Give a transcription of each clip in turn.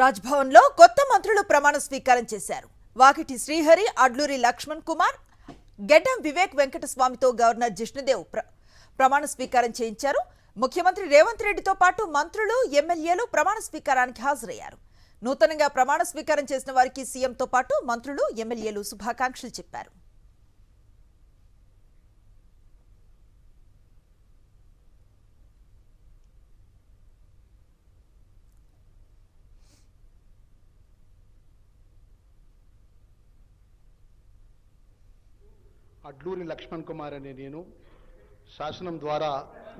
రాజ్భవన్లో కొత్త మంత్రులు ప్రమాణ స్వీకారం చేశారు. వాకిటి శ్రీహరి, అడ్లూరి లక్ష్మణ్ కుమార్, గెడ్డం వివేక్ వెంకటస్వామితో గవర్నర్ జిష్ణుదేవ్ ప్రమాణ స్వీకారం చేయించారు. ముఖ్యమంత్రి రేవంత్ రెడ్డితో పాటు మంత్రులు, ఎమ్మెల్యేలు ప్రమాణ స్వీకారానికి హాజరయ్యారు. నూతనంగా ప్రమాణ స్వీకారం చేసిన వారికి సీఎంతో పాటు మంత్రులు, ఎమ్మెల్యేలు శుభాకాంక్షలు చెప్పారు. అడ్లూరి లక్ష్మణ్ కుమార్ అనే నేను శాసనం ద్వారా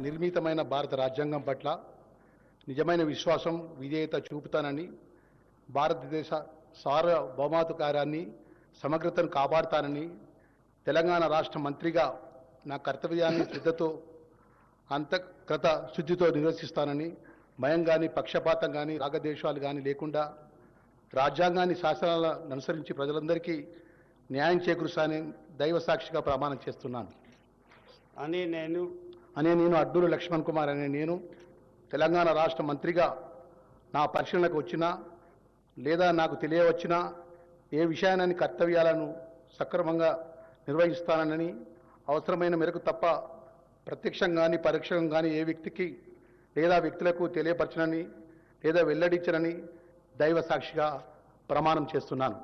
నిర్మితమైన భారత రాజ్యాంగం పట్ల నిజమైన విశ్వాసం, విధేయత చూపుతానని, భారతదేశ సార్వభౌమాధికారాన్ని, సమగ్రతను కాపాడుతానని, తెలంగాణ రాష్ట్ర మంత్రిగా నా కర్తవ్యాన్ని శ్రద్ధతో, అంతఃకృత శుద్ధితో నిర్వహిస్తానని, భయం కానీ, పక్షపాతం కానీ, రాగద్వేషాలు కానీ లేకుండా రాజ్యాంగాన్ని, శాసనాలను అనుసరించి ప్రజలందరికీ న్యాయం చేకూరుస్తానని దైవ సాక్షిగా ప్రమాణం చేస్తున్నాను. నేను అడ్లూరి లక్ష్మణ్ కుమార్ అనే నేను తెలంగాణ రాష్ట్ర మంత్రిగా నా పరిశీలనకు వచ్చినా లేదా నాకు తెలియవచ్చినా ఏ విషయాన్ని, కర్తవ్యాలను సక్రమంగా నిర్వహిస్తానని, అవసరమైన మేరకు తప్ప ప్రత్యక్షంగా కానీ పరోక్షంగా కానీ ఏ వ్యక్తికి లేదా వ్యక్తులకు తెలియపరచనని లేదా వెల్లడించనని దైవ సాక్షిగా ప్రమాణం చేస్తున్నాను.